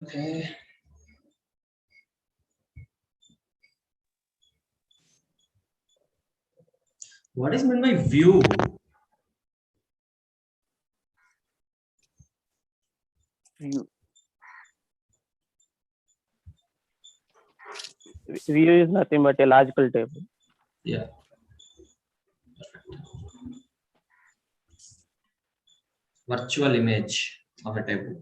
Okay. What is meant by view? View. View is nothing but a logical table. Yeah. Virtual image of a table.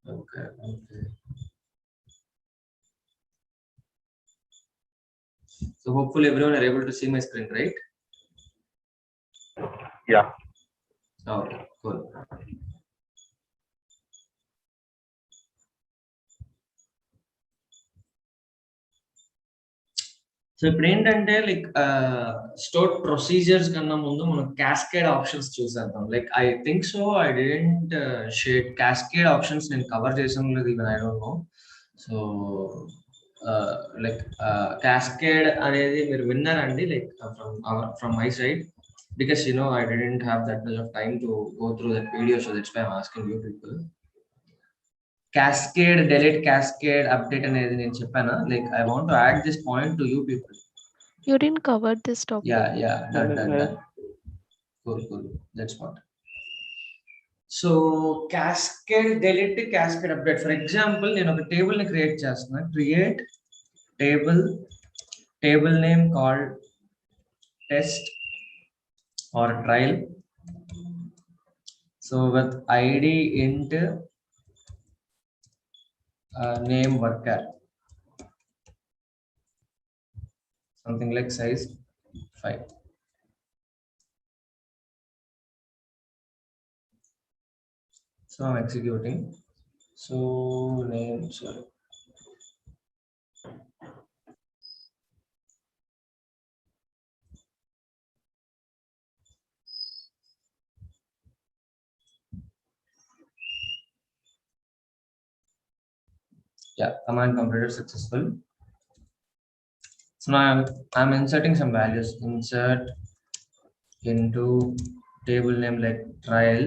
Okay. So hopefully everyone are able to see my screen, right? Yeah. Okay, cool. So ఇప్పుడు ఏంటంటే like store procedures కన్నా ముందు మనం cascade options చూసేద్దాం. Like I think so I didn't share cascade options నేను cover చేసాం లేదు, even I don't know. So like cascade అనేది మీరు విన్నారండి, like from my side, because I didn't have that much of time to go through that video, so that's why I'm asking you people. Cascade, delete, cascade, update అనేది నేను చెప్పానా? Like I want to add this point to you people. You didn't cover this topic. Yeah, done. Cool. That's what. So cascade, delete, cascade, update. For example, నేను ఒక table ని create చేస్తున్నా. Create table name called test or trial. So with id int name worker, something like size 5. So I'm executing. So name, sorry. Yeah, command completed successful. So now I'm inserting some values. Insert into table name like trial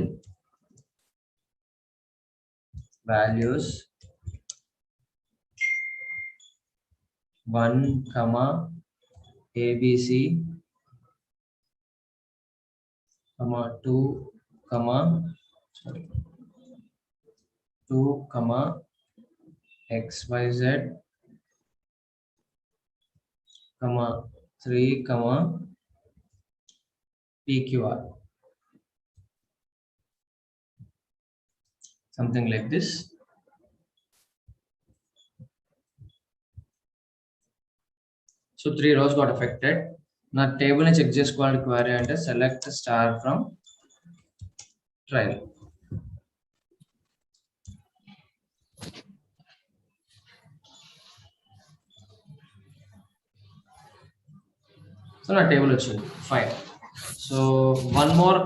values 1, ABC, 2, 2, XYZ, 3, PQR, something like this. So 3 rows got affected. Now table ni check chesukovali query ante select star from trial. So now table వచ్చింది, fine. So one more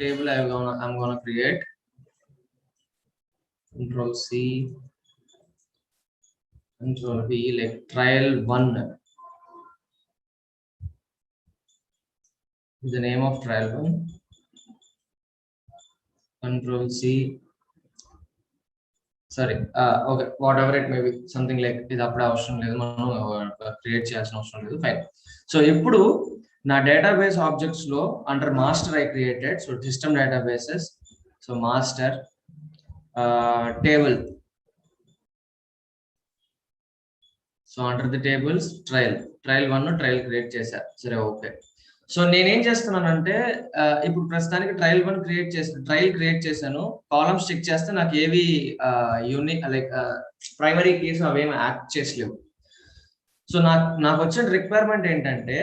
table I'm gonna create. Control C, Control V, like trial 1. The name of trial 1. Control C. Sorry, okay, whatever it may be, something like ఇది అప్పుడే అవసరం లేదు, మనం create చేయాల్సిన అవసరం లేదు, fine. So ఇప్పుడు నా డేటాబేస్ ఆబ్జెక్ట్స్ లో under master I created, so system databases, so master table, so under the tables trial 1 trial create చేశా, సరే ఓకే. సో నేనేం చేస్తున్నానంటే ఇప్పుడు ప్రస్తుతానికి ట్రయల్ 1 క్రియేట్ చేశాను. కాలమ్స్ చెక్ చేస్తే నాకు ఏవి యూనిక్ లైక్ ప్రైమరీ కీస్ అవేమి యాక్ట్ చేసలేవు. సో నాకు వచ్చిన రిక్వైర్మెంట్ ఏంటంటే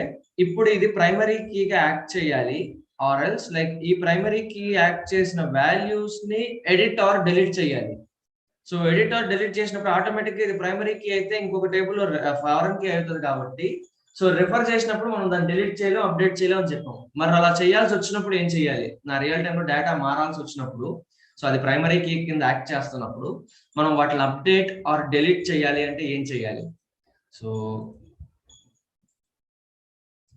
ఇప్పుడు ఇది ప్రైమరీ కీగా యాక్ట్ చేయాలి, ఆర్ ఎల్స్ లైక్ ఈ ప్రైమరీ కీ యాక్ట్ చేసిన వాల్యూస్ ని ఎడిట్ ఆర్ డిలీట్ చేయాలి. సో ఎడిట్ ఆర్ డిలీట్ చేసినప్పుడు ఆటోమేటిక్ గా ఇది ప్రైమరీ కీ అయితే ఇంకొక టేబుల్ లో ఫారెన్ కీ అవుతుంది కాబట్టి, సో రిఫర్ చేసినప్పుడు మనం దాన్ని డిలీట్ చేయలేం, అప్డేట్ చేయలేం అని చెప్పాం. మరి అలా చేయాల్సి వచ్చినప్పుడు ఏం చేయాలి? నా రియల్ టైంలో డేటా మారాల్సి వచ్చినప్పుడు, సో అది ప్రైమరీ కీ కింద యాక్ట్ చేస్తున్నప్పుడు మనం వాటిని అప్డేట్ ఆర్ డిలీట్ చేయాలి అంటే ఏం చేయాలి? సో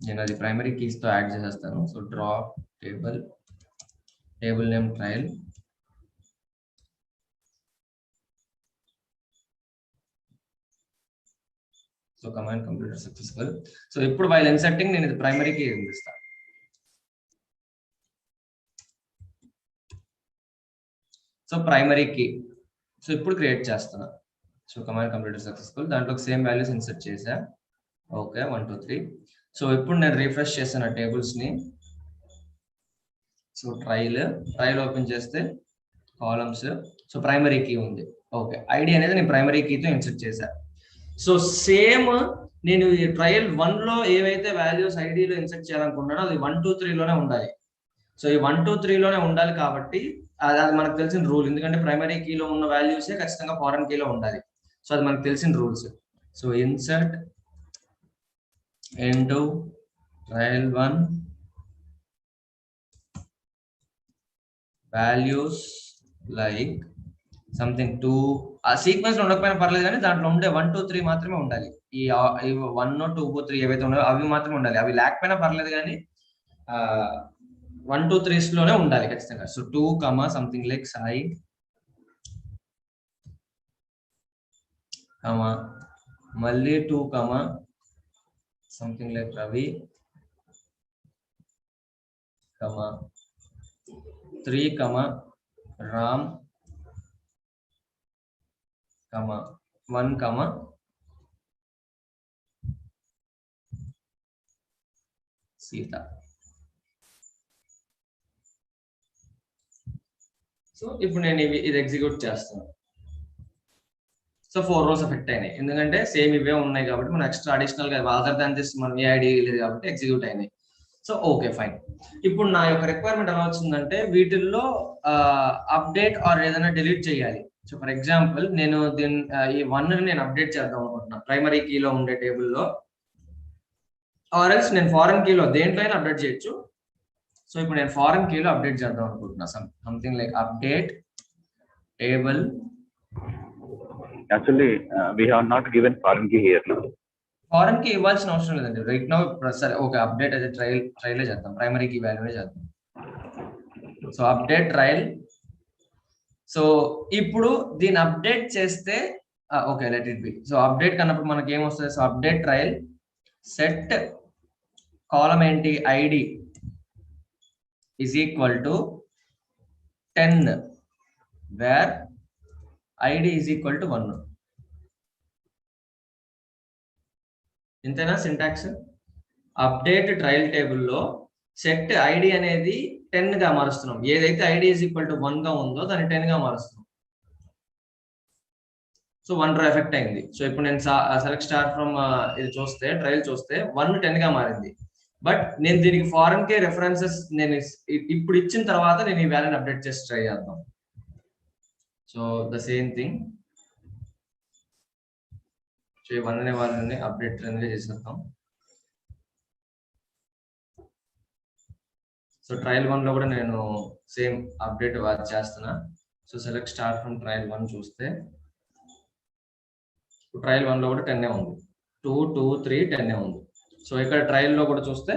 నేను అది ప్రైమరీ కీస్ తో యాడ్ చేసేస్తాను. So drop table name trial, so command completed successful. So ఇప్పుడు వైల్ ఇన్సర్టింగ్ నేను ఇది ప్రైమరీ కీ ఇస్తాను. సో ప్రైమరీ కీ సో ఇప్పుడు క్రియేట్ చేస్తున్నా. So command completed successful. దాంట్లో సేమ్ వాల్యూస్ ఇన్సర్ట్ చేసా. ఓకే 1 2 3. సో ఇప్పుడు నేను రిఫ్రెష్ చేసిన టేబుల్స్ ని. సో ట్రైల్ ఓపెన్ చేస్తే కాలమ్స్. సో ప్రైమరీ కీ ఉంది. ఓకే ఐడి అనేది నేను ప్రైమరీ కీతో ఇన్సర్ట్ చేశా. సో సేమ్ నేను ఈ ట్రయల్ 1 లో ఏవైతే వాల్యూస్ ఐడిలో ఇన్సర్ట్ చేయాలనుకున్నానో అది 1 2 3 లోనే ఉండాలి. సో ఈ 1 2 3 లోనే ఉండాలి కాబట్టి అది మనకు తెలిసిన రూల్. ఎందుకంటే ప్రైమరీ కీలో ఉన్న వాల్యూసే ఖచ్చితంగా ఫారెన్ కీలో ఉండాలి. సో అది మనకు తెలిసిన rules. So insert into trial 1 values like something 2. ఆ సీక్వెన్స్ లో ఉండకపోయినా పర్లేదు కానీ దాంట్లో ఉండే 1 2 3 మాత్రమే ఉండాలి. ఈ 1 2 3 ఏవైతే ఉన్నాయో అవి మాత్రమే ఉండాలి. అవి లేకపోయినా పర్లేదు కానీ 1 2 3 లోనే ఉండాలి ఖచ్చితంగా. సో 2 సంథింగ్ లైక్ సాయి మళ్ళీ 2 something like Ravi 3 Ram 1 Sita. So ఇప్పుడు నేను ఇది ఎగ్జిక్యూట్ చేస్తాను. సో 4 rows ఎఫెక్ట్ అయినాయి. ఎందుకంటే సేమ్ ఇవే ఉన్నాయి కాబట్టి మనం ఎక్స్ట్రా అడిషనల్ గా అదర్ దాన్ దిస్ మనం ఏ ఐడి లేదు కాబట్టి ఎగ్జిక్యూట్ అయినాయి. So okay fine. ఇప్పుడు నా యొక్క రిక్వైర్మెంట్ ఎలా వచ్చిందంటే వీటిల్లో అప్డేట్ ఆర్ ఏదైనా డిలీట్ చేయాలి. సో ఫర్ ఎగ్జాంపుల్ నేను ఈ 1 ని నేను అప్డేట్ చేద్దాం అనుకుంటున్నా ప్రైమరీ కీలో ఉండే టేబుల్లో. ఆర్ ఎల్స్ నేను ఫారెన్ కీలో దేంట్లో అయినా అప్డేట్ చేయొచ్చు. సో ఇప్పుడు నేను ఫారెన్ కీలో అప్డేట్ చేద్దాం అనుకుంటున్నా. Something like update table. Actually, we have not given foreign key here now. Foreign key ఇవ్వాల్సిన అవసరం లేదండి రైట్ నౌ. సరే ఓకే అప్డేట్ అయితే ట్రైలే చేద్దాం, ప్రైమరీ కీ వాల్యూనే చేద్దాం. So update trial. సో ఇప్పుడు దీన్ని అప్డేట్ చేస్తే okay let it be. So update కన్నప్పుడు మనకి ఏమొస్తుంది? So update trial set column ఏంటి ID is equal to 10 where id is equal to 1. ఇంతేనా సింటాక్స్? అప్డేట్ ట్రయల్ టేబుల్లో సెట్ ఐడి అనేది 10 గా మారుస్తున్నాం. ఏదైతే ఐడి is equal to 1 గా ఉందో దాన్ని 10 గా మారుస్తున్నాం. సో 1 రో ఎఫెక్ట్ అయింది. సో ఇప్పుడు నేను సెలెక్ట్ స్టార్ ఫ్రమ్ ఇది చూస్తే ట్రయల్ చూస్తే 1 10 గా మారింది. బట్ నేను దీనికి ఫారెన్ కే రెఫరెన్సెస్ నేను ఇప్పుడు ఇచ్చిన తర్వాత నేను ఈ వాల్యూని అప్డేట్ చేసి ట్రై చేద్దాం. So the same thing. So ఈ 1 అనే వాల్యూని అప్డేట్ అనేది చేసేద్దాం. సో ట్రయల్ 1 లో కూడా నేను సేమ్ అప్డేట్ చేస్తున్నా. So select star from trial 1 చూస్తే ట్రయల్ 1 లో కూడా 10 ఉంది. 2 2 3 10 ఉంది. సో ఇక్కడ ట్రయల్ లో కూడా చూస్తే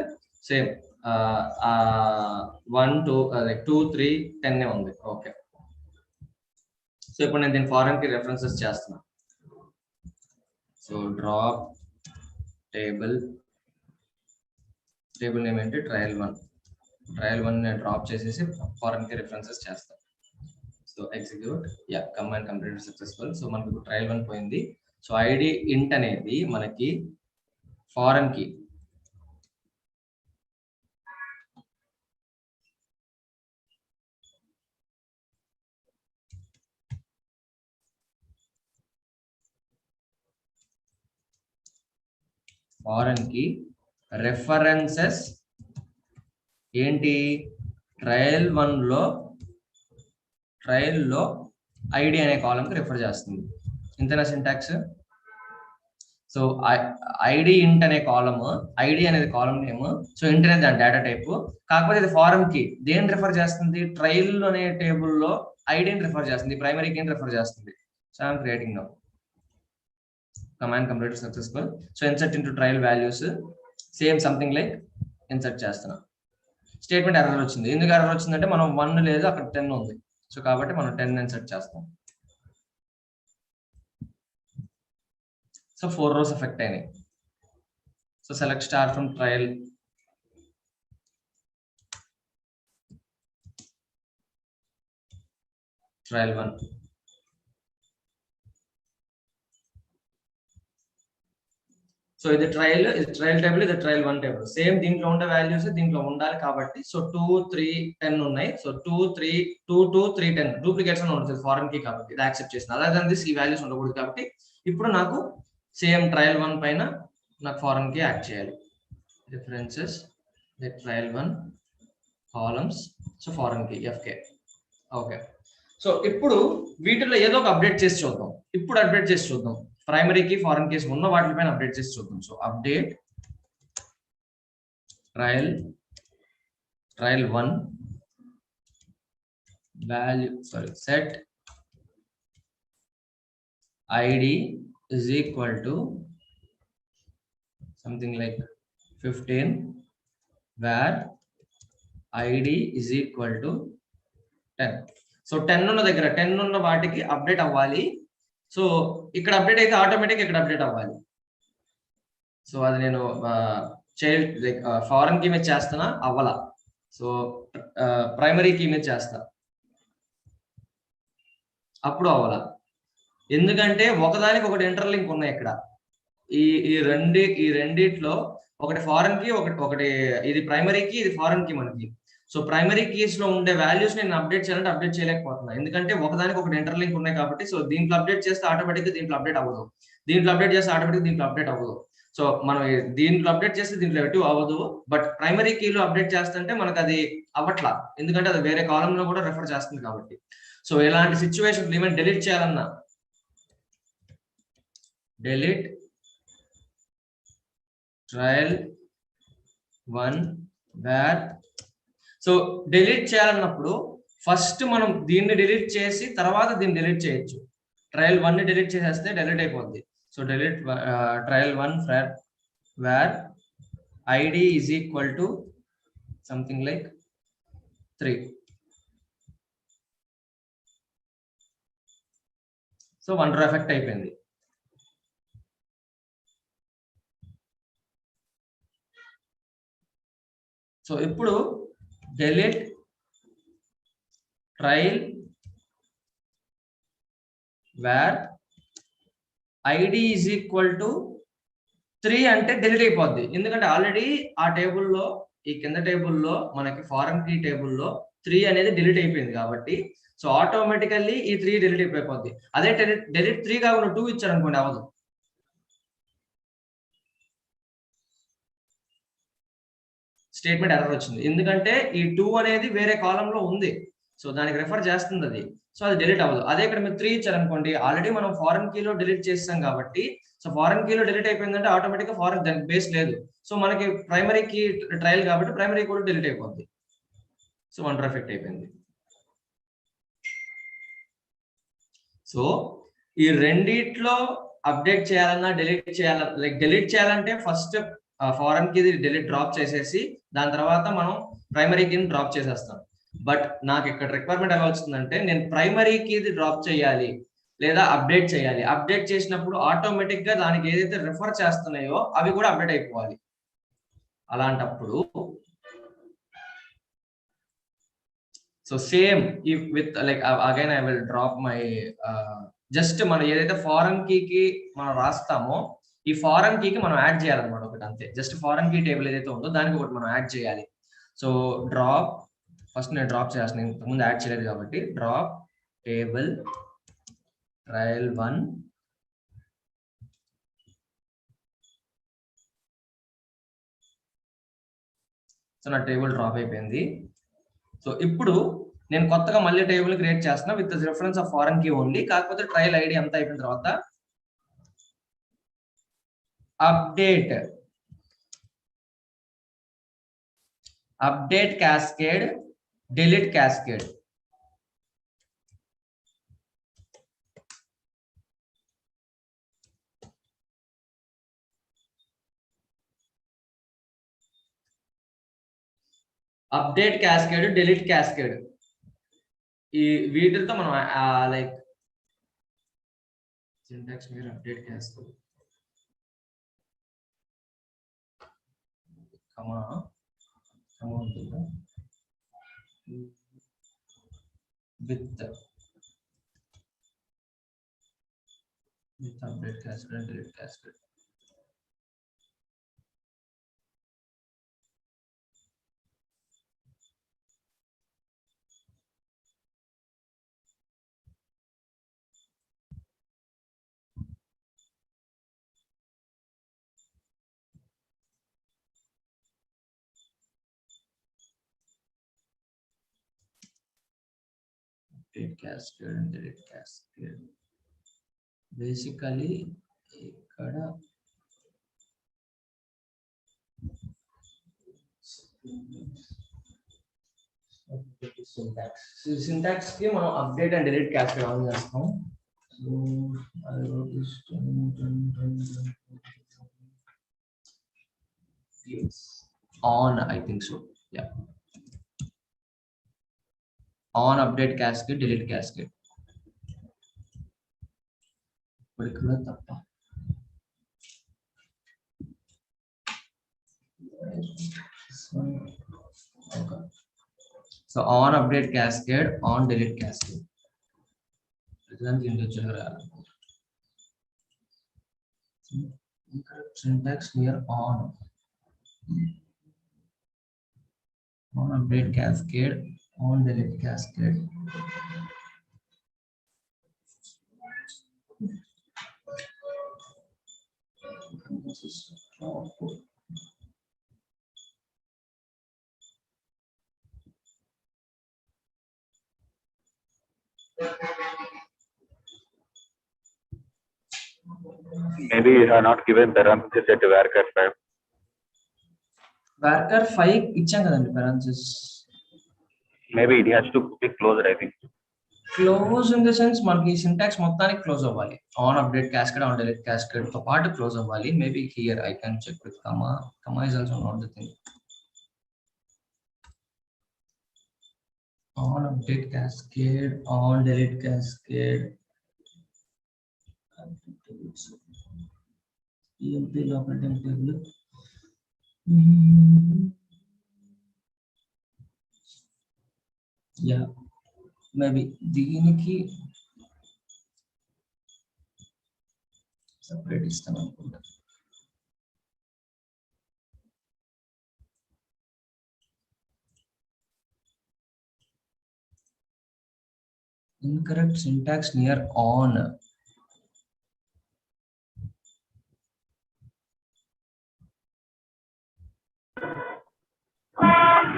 సేమ్ 1 2 2 3 10 ఉంది. ఓకే సో ఇప్పుడు నేను దీని ఫారెన్ కి రెఫరెన్సెస్ చేస్తున్నా. సో డ్రాప్ టేబుల్ నేమ్ ఏంటి ట్రయల్ 1 నేను డ్రాప్ చేసేసి ఫారెన్ కి రెఫరెన్సెస్ చేస్తాను. So execute command completed successful. So మనకి ఇప్పుడు ట్రయల్ 1 పోయింది. సో ఐడి ఇంట్ అనేది మనకి foreign key. Foreign key references ఏంటి ట్రయల్ 1 లో ఐడి అనే కాలంకి రెఫర్ చేస్తుంది. ఇంతేనా సింటాక్స్? సో ఐడి ఇంట్ అనే కాలమ్, ఐడి అనేది కాలమ్ నేమ్, సో ఇంట్ అనేది దాని డేటా టైప్. కాకపోతే ఇది ఫారెన్ కీ దేని రెఫర్ చేస్తుంది? ట్రయల్ అనే టేబుల్లో ఐడిని రెఫర్ చేస్తుంది, ప్రైమరీ కీని రెఫర్ చేస్తుంది. So I'm creating now. Command completed successful. So insert into trial values same something like insert చేస్తున్నా. స్టేట్మెంట్ ఎర్రర్ వచ్చింది. ఎందుకు ఎర్రర్ వచ్చిందంటే మనం 1 లేదు అక్కడ 10 ఉంది. సో కాబట్టి మనం 10 ఇన్సర్ట్ చేస్తాం. సో 4 rows ఎఫెక్ట్ అయినాయి. So select star from trial. Trial 1. So ఇది ట్రయల్ టేబుల్, ఇది ట్రయల్ 1 టేబుల్. సేమ్ దీంట్లో ఉండే వాల్యూస్ దీంట్లో ఉండాలి కాబట్టి సో 2 3 10 ఉన్నాయి. సో 2 3 2 2 3 10 డూప్లికేట్స్ అని ఉంటుంది ఫారెన్ కి కాబట్టి ఇది యాక్సెప్ట్ చేసిన. అదర్ దెన్ దిస్ ఈ వాల్యూస్ ఉండకూడదు కాబట్టి ఇప్పుడు నాకు సేమ్ ట్రయల్ 1 పైన నాకు ఫారెన్ కి యాడ్ చేయాలి. References trial 1 columns so foreign కి ఎఫ్కే. ఓకే, సో ఇప్పుడు వీటిలో ఏదో ఒక అప్డేట్ చేసి చూద్దాం. ఇప్పుడు అప్డేట్ చేసి చూద్దాం. ప్రైమరీకి ఫారెన్ కేస్ ఉన్న వాటిపైన అప్డేట్ చేసి చూద్దాం. So update trial 1 value set ID is equal to something like 15 where id is equal to 10. So 10 ఉన్న దగ్గర 10 ఉన్న వాటికి అప్డేట్ అవ్వాలి. సో ఇక్కడ అప్డేట్ అయితే ఆటోమేటిక్ ఇక్కడ అప్డేట్ అవ్వాలి. సో అది నేను చైల్డ్ లైక్ ఫారెన్ కి మీద చేస్తున్నా అవ్వాల. సో ప్రైమరీ కి మీద చేస్తా అప్పుడు అవ్వాల. ఎందుకంటే ఒకదానికి ఒకటి ఇంటర్లింక్ ఉన్నాయి ఇక్కడ. ఈ రెండిట్లో ఒకటి ఫారెన్ కి ఒకటి ఇది ప్రైమరీకి ఇది ఫారెన్ కి మనకి. సో ప్రైమరీ కీస్ లో ఉండే వాల్యూస్ నేను అప్డేట్ చేయాలంటే అప్డేట్ చేయలేకపోతున్నా ఎందుకంటే ఒకదానికి ఒకటి ఇంటర్లింక్ ఉన్నాయి కాబట్టి. సో దీంట్లో అప్డేట్ చేస్తే ఆటోమేటిక్ గా దీంట్లో అప్డేట్ అవ్వదు, దీంట్లో అప్డేట్ చేస్తే ఆటోమేటిక్ దీంట్లో అప్డేట్ అవ్వదు. సో మనం దీంట్లో అప్డేట్ చేస్తే దీంట్లో ఎటు అవ్వదు. బట్ ప్రైమరీ కీలో అప్డేట్ చేస్తుంటే మనకు అది అవ్వట్లా ఎందుకంటే అది వేరే కాలం లో కూడా రెఫర్ చేస్తుంది కాబట్టి. సో ఇలాంటి సిచ్యువేషన్ ఏమైనా డెలీట్ చేయాలన్నా delete trial 1 where so delete చేయాలన్నప్పుడు ఫస్ట్ మనం దీన్ని డిలీట్ చేసి తర్వాత దీన్ని డిలీట్ చేయొచ్చు. ట్రయల్ 1 ని డిలీట్ చేసేస్తే డిలీట్ అయిపోద్ది. So delete trial 1 where id is equal to something like 3. So 1 row effect అయిపోయింది. సో ఇప్పుడు delete trial where id is equal to 3 అంటే డిలీట్ అయిపోద్ది ఎందుకంటే ఆల్రెడీ ఆ టేబుల్లో ఈ కింద టేబుల్లో మనకి ఫారెన్ కీ టేబుల్లో 3 అనేది డిలీట్ అయిపోయింది కాబట్టి సో ఆటోమేటికల్లీ ఈ 3 డిలీట్ అయిపోద్ది. అదే delete 3 కాకుండా 2 ఇచ్చారు అనుకోండి అవ్వదు. స్టేట్మెంట్ ఎర్రర్ వచ్చింది ఎందుకంటే ఈ 2 అనేది వేరే కాలమ్ లో ఉంది. సో దానికి రెఫర్ చేస్తుంది అది. సో అది డిలీట్ అవ్వదు. అదే ఇక్కడ మీరు 3 ఇచ్చారనుకోండి ఆల్రెడీ మనం ఫారెన్ కీలో డిలీట్ చేస్తాం కాబట్టి సో ఫారెన్ కీలో డిలీట్ అయిపోయిందంటే ఆటోమేటిక్ గా ఫారెన్ దానికి బేస్ లేదు. సో మనకి ప్రైమరీ కీ ట్రయల్ కాబట్టి ప్రైమరీ కూడా డిలీట్ అయిపోద్ది. సో 1 row ఎఫెక్ట్ అయిపోయింది. సో ఈ రెండిట్లో అప్డేట్ చేయాలన్నా డిలీట్ చేయాలన్నా లైక్ డిలీట్ చేయాలంటే ఫస్ట్ ఫారెన్ కి డిలీట్ డ్రాప్ చేసేసి దాని తర్వాత మనం ప్రైమరీ కీని డ్రాప్ చేసేస్తాం. బట్ నాకు ఇక్కడ రిక్వైర్మెంట్ ఎలా వచ్చిందంటే నేను ప్రైమరీ కీది డ్రాప్ చేయాలి లేదా అప్డేట్ చేయాలి. అప్డేట్ చేసినప్పుడు ఆటోమేటిక్ గా దానికి ఏదైతే రిఫర్ చేస్తున్నాయో అవి కూడా అప్డేట్ అయిపోవాలి. అలాంటప్పుడు so same with like again I will drop my just మనం ఏదైతే ఫారెన్ కీకి మనం రాస్తామో ఈ ఫారెన్ కీకి మనం యాడ్ చేయాలన్నమాట ఒకటి అంతే. జస్ట్ ఫారెన్ కీ టేబుల్ ఏదైతే ఉందో దానికి ఒకటి మనం యాడ్ చేయాలి. సో డ్రాప్ ఫస్ట్ నేను డ్రాప్ చేయాల్సిన ఇంతకుముందు యాడ్ చేయలేదు కాబట్టి డ్రాప్ టేబుల్ ట్రయల్ 1 సో నా టేబుల్ డ్రాప్ అయిపోయింది. సో ఇప్పుడు నేను కొత్తగా మళ్ళీ టేబుల్ క్రియేట్ చేస్తున్నా with reference of foreign key only. కాకపోతే ట్రయల్ ఐడి అంతా అయిపోయిన తర్వాత update cascade delete cascade. update cascade delete cascade ఈ వీటితో మనం లైక్ సింటాక్స్ మీరు అప్డేట్ cascade comma ఉంటుందా with update cascade and delete cascade. Update cascade and delete cascade. Basically ఇక్కడ syntax కి మనం update and delete cascade on చేస్తాం. So I wrote this 10. Yes. On, I think so. Yeah. On update cascade, delete cascade. ఇక్కడ తప్ప. Okay. So on update cascade, on delete cascade. Syntax here on update cascade, on delete cascade. Maybe you have not given parenthesis at varchar 5. Varchar 5 ఇచ్చాం కదండి parenthesis. Maybe it has to be closed, I think. Close in the sense మనకి syntax మొత్తానికి close అవ్వాలి. On update cascade, on delete cascade తో పాటు close అవ్వాలి. Maybe here I can check with comma. Comma is also not the thing. On update cascade, on delete cascade. EMP local table. Yeah, maybe దీనికి separate ఇస్తాం అనుకుంటా. Incorrect syntax near on.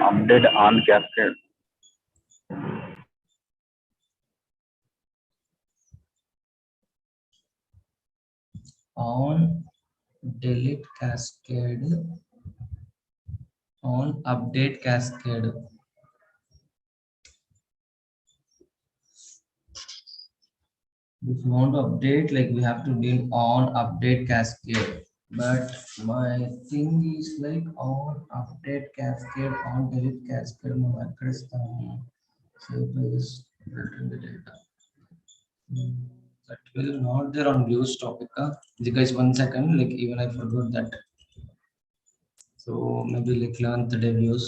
Update on cascade. On delete cascade, on update cascade. If you want to update, like we have to do on update cascade. But my thing is like on update cascade, on delete cascade. So this filtering the data. That will not there on views topic. Guys, 1 second. Like even I forgot that. So maybe like 11th day views.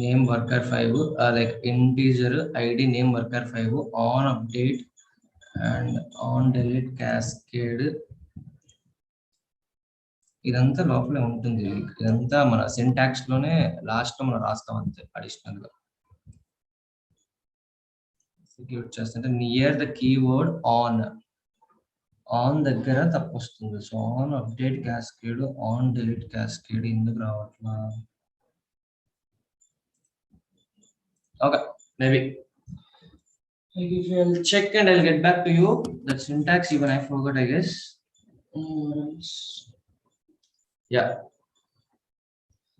Name worker 5 like integer id name worker 5 on update and on delete cascade. ఇదంతా లోపలే ఉంటుంది. ఇదంతా మన syntax లోనే last లో మనం రాస్తాం అంతే అడిషనల్ గా. ఎగ్జిక్యూట్ చేస్తుంటే నియర్ ద కీవర్డ్ ఆన్ దగ్గర తప్పు వస్తుంది. So on update cascade, on delete cascade ఎందుకు రావట్లా? Okay, maybe I'll check and I'll get back to you. That syntax even I forgot, I guess. Yeah.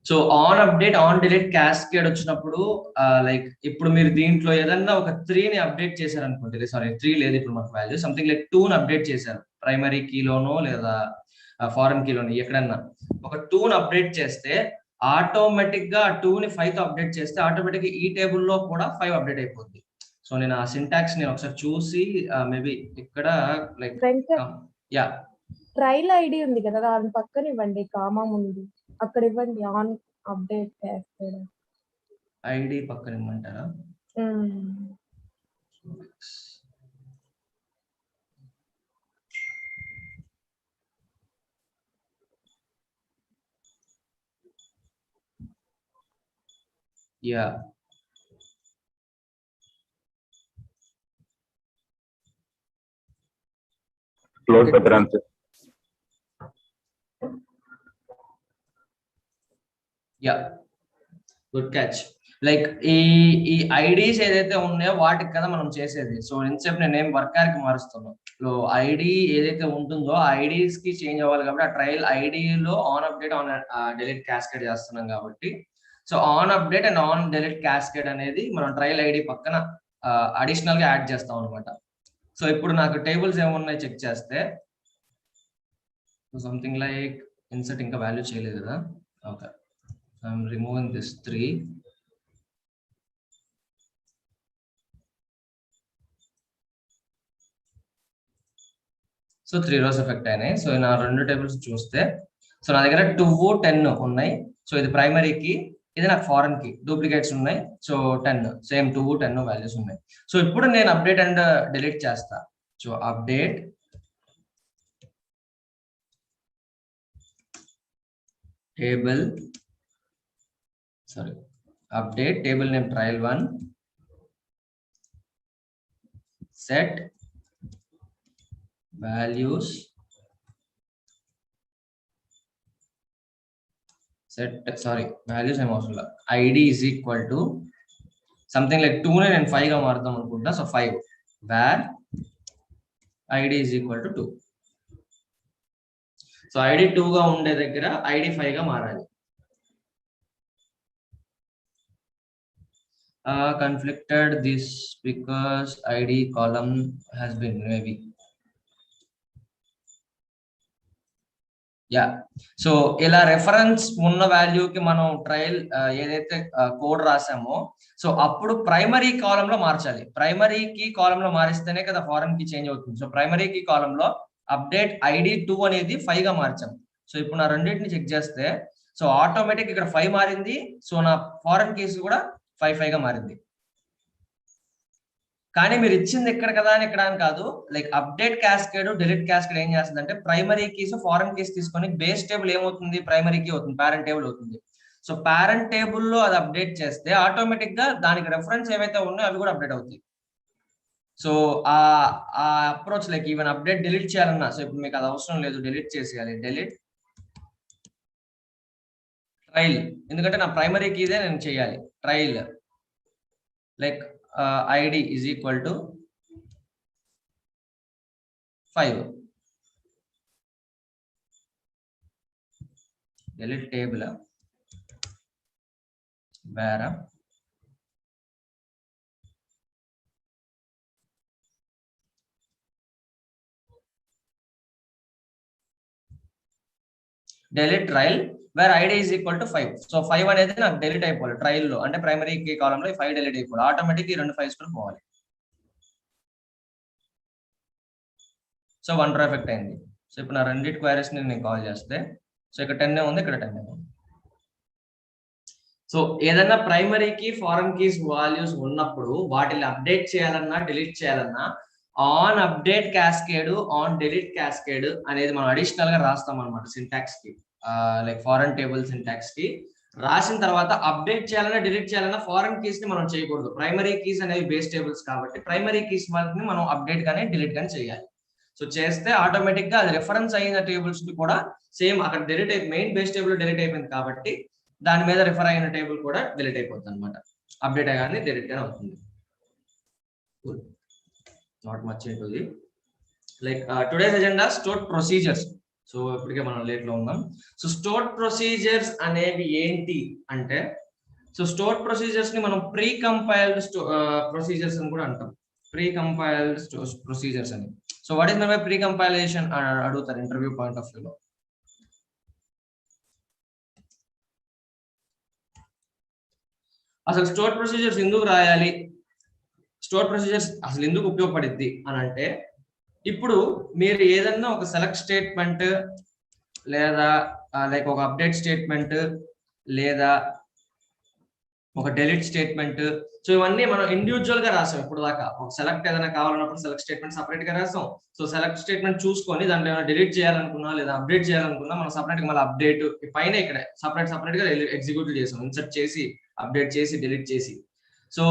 So on update on delete cascade వచ్చినప్పుడు like ఇప్పుడు మీరు దీంట్లో ఏదన్నా ఒక 3ని update చేశారు అనుకోండి, సారీ 3 లేదు ఇప్పుడు మనకు వాల్యూ, సంథింగ్ లైక్ 2ని అప్డేట్ చేశారు ప్రైమరీ కీలోనో లేదా ఫారెన్ కీలోనో ఎక్కడన్నా ఒక 2ని అప్డేట్ చేస్తే ఆటోమేటిక్ గా 2ని 5 తో అప్డేట్ చేస్తే ఆటోమేటిక్ గా ఈ టేబుల్లో కూడా 5 అప్డేట్ అయిపోద్ది. సో నేను ఆ సింటాక్స్ నేను ఒకసారి చూసి మేబీ ఇక్కడ లైక్ యా ట్రైల్ ఐడి ఉంది కదా, దాని పక్కన ఇవ్వండి కామా ముందు, అక్కడ ఇవ్వండి ఆన్ అప్డేట్ క్యాస్కేడ్ ఐడి పక్కన ఇమ్మంటారా? Yeah Close the branches. Yeah good catch. Like ఈ ఐడీస్ ఏదైతే ఉన్నాయో వాటికి కదా మనం చేసేది. సో ఇంతసేపు నేను ఏం వర్కార్కి మారుస్తున్నాను. సో ఐడి ఏదైతే ఉంటుందో ఆ ఐడీస్ కి చేంజ్ అవ్వాలి కాబట్టి ఆ ట్రయల్ ఐడిలో on update on delete cascade చేస్తున్నాం కాబట్టి, so on update and on delete cascade అనేది మనం ట్రయల్ ఐడి పక్కన అడిషనల్ గా యాడ్ చేస్తాం అనమాట. సో ఇప్పుడు నాకు టేబుల్స్ ఏమున్నాయి చెక్ చేస్తే సంథింగ్ లైక్ ఇన్సర్ట్ ఇంకా వాల్యూ చేయలేదు కదా. Okay, I'm removing this 3. So 3 rows effect అయినాయి. సో నా 2 టేబుల్స్ చూస్తే సో నా దగ్గర 2, 10 ఉన్నాయి. సో ఇది ప్రైమరీకి, ఇది నాకు ఫారెన్ కి డూప్లికేట్స్ ఉన్నాయి. సో 10 సేమ్ 2, 10 వాల్యూస్ ఉన్నాయి. సో ఇప్పుడు నేను అప్డేట్ అండ్ డిలీట్ చేస్తా. So update table, sorry update table name trial1 set values values ఏం అవసరం లేదు, id is equal to something like 2 నేను 5 గా మారుద్దాం అనుకుంటా. So 5 where id is equal to 2. So id 2 గా ఉండే దగ్గర id 5 గా మారాలి. Conflicted this because id column has been maybe yeah. So ఇలా రెఫరెన్స్ ఉన్న వాల్యూకి మనం ట్రయల్ ఏదైతే కోడ్ రాసామో సో అప్పుడు ప్రైమరీ కాలం లో మార్చాలి. ప్రైమరీ కీ కాలం లో మారిస్తేనే కదా ఫారెన్ కి చేంజ్ అవుతుంది. సో ప్రైమరీ కీ కాలం లో అప్డేట్ ఐడి 2 అనేది 5 గా మార్చాం. సో ఇప్పుడు నా రెండింటిని చెక్ చేస్తే సో ఆటోమేటిక్ ఇక్కడ 5 మారింది. సో నా ఫారెన్ కీస్ కూడా 5 గా మారింది. కానీ మీరు ఇచ్చింది ఇక్కడ కదా అని ఇక్కడ అని కాదు. Like update cascade delete cascade ఏం చేస్తుంది అంటే ప్రైమరీ కీస్ ఫారెన్ కీస్ తీసుకొని బేస్ టేబుల్ ఏమవుతుంది, ప్రైమరీ కీ అవుతుంది, పేరెంట్ టేబుల్ అవుతుంది. సో పేరెంట్ టేబుల్ లో అది అప్డేట్ చేస్తే ఆటోమేటిక్ గా దానికి రెఫరెన్స్ ఏవైతే ఉన్నాయో అవి కూడా అప్డేట్ అవుతాయి. సో ఆ approach like even update delete చేయాలన్నా సో ఇప్పుడు మీకు అది అవసరం లేదు, డిలీట్ చేసేయాలి. డిలీట్ ట్రైల్, ఎందుకంటే నా ప్రైమరీ కీదే నేను చేయాలి. Trial like id is equal to 5. delete table where delete trial where id is equal to 5. So 5 అనేది నాకు డిలీట్ అయిపోవాలి ట్రయల్ లో, అంటే ప్రైమరీ కీ కాలమ్ లో 5 డిలీట్ అయిపోవాలి. ఆటోమేటిక్ ఈ 2 5s కూడా పోవాలి. సో 1 రో ఎఫెక్ట్ అయింది. సో ఇప్పుడు నా రెండిటి క్వైరీస్ ని నేను కాల్ చేస్తే సో ఇక్కడ 10 ఉంది, ఇక్కడ 10 ఉంది. సో ఏదైనా ప్రైమరీకి ఫారెన్ కీస్ వాల్యూస్ ఉన్నప్పుడు వాటిని అప్డేట్ చేయాలన్నా డిలీట్ చేయాలన్నా on update cascade on delete cascade అనేది మనం అడిషనల్ గా రాస్తాం అనమాట సింటాక్స్ కి. లైక్ ఫారెన్ టేబుల్ సింటాక్స్ కి రాసిన తర్వాత అప్డేట్ చేయాలన్నా డిలీట్ చేయాలన్నా ఫారెన్ కీస్ ని మనం చేయకూడదు. ప్రైమరీ కీస్ అనేవి బేస్ టేబుల్స్ కాబట్టి ప్రైమరీ కీస్ వాటిని మనం అప్డేట్ గానీ డిలీట్ గానీ చేయాలి. సో చేస్తే ఆటోమేటిక్ గా అది రెఫరెన్స్ అయిన టేబుల్స్ కి కూడా సేమ్ అక్కడ డిలీట్ అయి మెయిన్ బేస్ టేబుల్ డిలీట్ అయిపోయింది కాబట్టి దాని మీద రిఫర్ అయిన టేబుల్ కూడా డిలీట్ అయిపోతుంది అనమాట. అప్డేట్ కానీ డిలీట్ గానీ అవుతుంది. Not much into the like today's agenda store procedures. So ఇప్పటికే మనం లేట్ లో ఉన్నాం. సో స్టోర్డ్ ప్రొసీజర్స్ అనేవి ఏంటి అంటే, సో స్టోర్డ్ ప్రొసీజర్స్ ని మనం ప్రీ కంపైల్డ్ ప్రొసీజర్స్ అని కూడా అంటాం. ప్రీ కంపైల్డ్ ప్రొసీజర్స్ అని. So what is my pre compilation అడుగుతారు ఇంటర్వ్యూ పాయింట్ ఆఫ్ వ్యూలో. అసలు స్టోర్ ప్రొసీజర్స్ ఎందుకు రాయాలి, స్టోర్ ప్రొసీజర్స్ అసలు ఎందుకు ఉపయోగపడిద్ది అని అంటే, ఇప్పుడు మీరు ఏదన్నా ఒక సెలెక్ట్ స్టేట్మెంట్ లేదా లైక్ ఒక అప్డేట్ స్టేట్మెంట్ లేదా ఒక డెలీట్ స్టేట్మెంట్, సో ఇవన్నీ మనం ఇండివిజువల్ గా రాసాం. ఇప్పుడు దాకా ఒక సెలెక్ట్ ఏదైనా కావాలన్నప్పుడు సెలెక్ట్ స్టేట్మెంట్ సపరేట్ గా రాసాం. సో సెలెక్ట్ స్టేట్మెంట్ చూసుకొని దాంట్లో ఏమైనా డిలీట్ చేయాలనుకున్నా లేదా అప్డేట్ చేయాలనుకున్నా మనం సపరేట్ గా మళ్ళీ అప్డేట్ పైన ఇక్కడ సపరేట్ గా ఎగ్జిక్యూట్ చేసాం, ఇన్సర్ట్ చేసి అప్డేట్ చేసి డిలీట్ చేసి. సో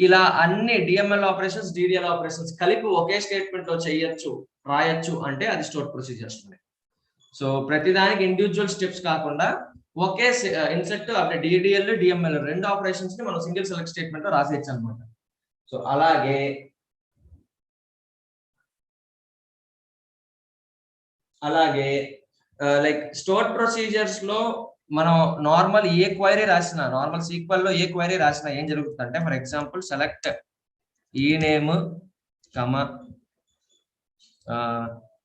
ఇలా అన్ని డిఎంఎల్ ఆపరేషన్స్ డిడిఎల్ ఆపరేషన్స్ కలిపి ఒకే స్టేట్మెంట్ లో చేయొచ్చు, రాయొచ్చు అంటే అది స్టోర్ ప్రొసీజర్స్. సో ప్రతిదానికి ఇండివిజువల్ స్టెప్స్ కాకుండా ఒకే ఇన్సెట్ అప్డేట్ డిడిఎల్ డిఎంఎల్ రెండు ఆపరేషన్స్ ని మనం సింగిల్ సెలెక్ట్ స్టేట్మెంట్ లో రాసేయచ్చు అనమాట. సో అలాగే లైక్ స్టోర్ ప్రొసీజర్స్ లో మనం నార్మల్ ఏ క్వైరీ రాసినా, నార్మల్ సీక్వెల్ లో ఏ క్వైరీ రాసినా ఏం జరుగుతుందంటే, ఫర్ ఎగ్జాంపుల్ సెలెక్ట్ ఈ name comma